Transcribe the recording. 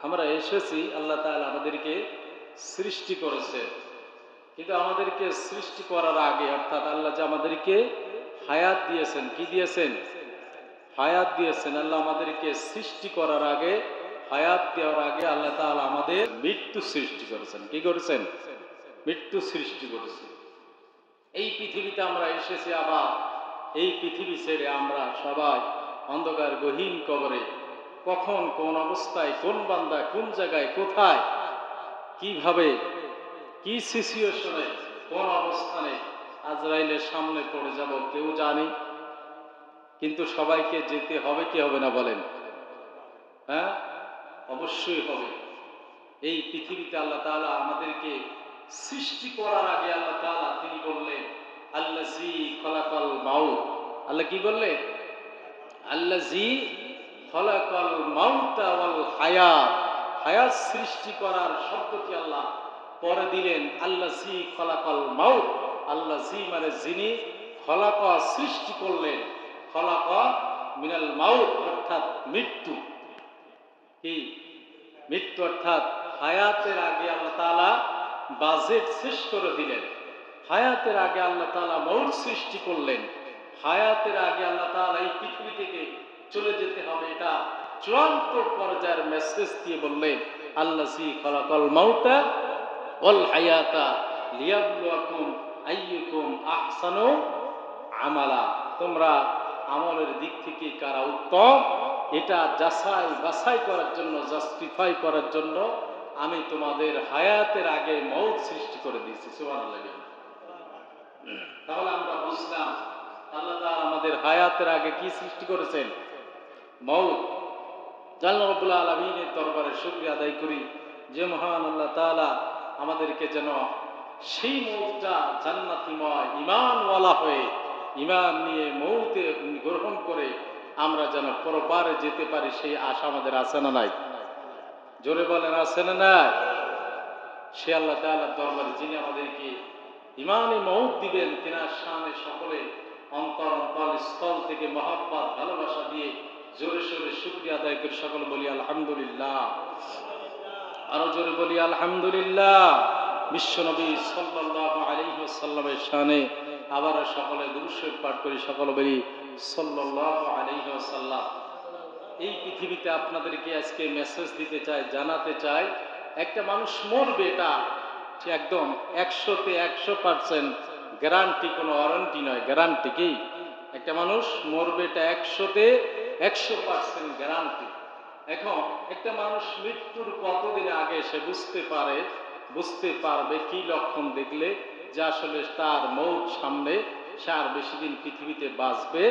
আমরা এসেছি, আল্লাহ তাআলা আমাদেরকে সৃষ্টি করেছে, কিন্তু আমাদেরকে সৃষ্টি করার আগে অর্থাৎ আল্লাহ যে আমাদেরকে হায়াত দিয়েছেন, কি দিয়েছেন? হায়াত দিয়েছেন। আল্লাহ আমাদেরকে সৃষ্টি করার আগে, হায়াত দেওয়ার আগে আল্লাহ তাআলা আমাদের মৃত্যু সৃষ্টি করেছেন। কি করেছেন? মৃত্যু সৃষ্টি করেছেন। এই পৃথিবীতে আমরা এসেছি, আবার এই পৃথিবী ছেড়ে আমরা সবাই অন্ধকার গহীন কবরে কখন কোন অবস্থায় কোন বান্দা কোন জায়গায় কোথায় কিভাবে কি সিচুয়েশনে কোন অবস্থানে আজরাইলের সামনে পড়ে যাব কেউ জানি, কিন্তু সবাইকে যেতে হবে কি হবে না বলেন? হ্যাঁ, অবশ্যই হবে। এই পৃথিবীতে আল্লাহ তাআলা আমাদেরকে সৃষ্টি করার আগে আল্লাহ তাআলা তিনি বললেন আল্লাযী খলাকাল মাউত। আল্লাহ কি বললেন? আল্লাযী খলাকাল মাউতা ওয়াল হায়াত। হায়াত সৃষ্টি করার শব্দটি আল্লাহ পরে দিলেন আল্লাযী খলাকাল মাউত। আল্লাযী মানে যিনি, খলাকা সৃষ্টি করলেন, খলাকা মিনাল মাউত অর্থাৎ মৃত্যু। কি মৃত্যু? অর্থাৎ হায়াতের আগে আল্লাহ তাআলা বাজেট শেষ করে দিলেন। হায়াতের আগে আল্লাহ তাআলা মউত সৃষ্টি করলেন। হায়াতের আগে আল্লাহ তাআলা এই পৃথিবী থেকে চলে যেতে হবে, এটা চূড়ান্ত পর্যায়ের মেসেজ দিয়ে বললেন আল্লাযী খলাকাল মাউতা ওয়াল হায়াতা লিয়াবলুয়াকুম আইয়ুকুম আহসানু আমালা। তোমরা আমলের দিক থেকে কারা উত্তম এটা যাচাই বাছাই করার জন্য, জাস্টিফাই করার জন্য আমি তোমাদের হায়াতের আগে মউত সৃষ্টি করে দিয়েছি। সুবহানাল্লাহ। তাহলে আমরা বুঝলাম আল্লাহ তাআলা আমাদের হায়াতের আগে কি সৃষ্টি করেছেন? মউত। আল্লাহ রাব্বুল আলামিনের দরবারে শুকরিয়া আদায় করি যে মহান আল্লাহ তাআলা আমাদেরকে যেন সেই মউতটা জান্নাতিময় ঈমানওয়ালা হয়ে, ঈমান নিয়ে মউতে গ্রহণ করে আমরা যেন পরপারে যেতে পারি, সেই আশা আমাদের আছে না নাই? জোরে বলেন, আছে না নাই? সে আল্লাহ তাআলার দরবারে যিনি আমাদেরকে ঈমানে মউত দিবেন, তিনার শানে সকলে অন্তর স্থল থেকে মহব্বত ভালোবাসা দিয়ে জোরে সোরে শুকরিয়া আদায় করে সকলে বলি আলহামদুলিল্লাহ। আরো জোরে বলি আলহামদুলিল্লাহ। বিশ্বনবী সাল্লাল্লাহু আলাইহি ওয়াসাল্লামের শানে আবার সকলে দুরূদ শরীফ পাঠ করি, সকলে বলি সাল্লাল্লাহু আলাইহি ওয়াসাল্লাম। এই পৃথিবীতে আপনাদেরকে আজকে মেসেজ দিতে চাই, জানাতে চাই, একটা মানুষ মরবে, এটা একদম 100-তে 100% গ্যারান্টি, কোনো ওয়ারেন্টি নয়, গ্যারান্টি। কি একটা মানুষ মরবে, এটা 100-তে 100% গ্যারান্টি। এখন একটা মানুষ মৃত্যুর কতদিন আগে সে বুঝতে পারবে কি লক্ষণ দেখলে যে আসলে তার মৌত সামনে, সে আর বেশি দিন পৃথিবীতে বাঁচবে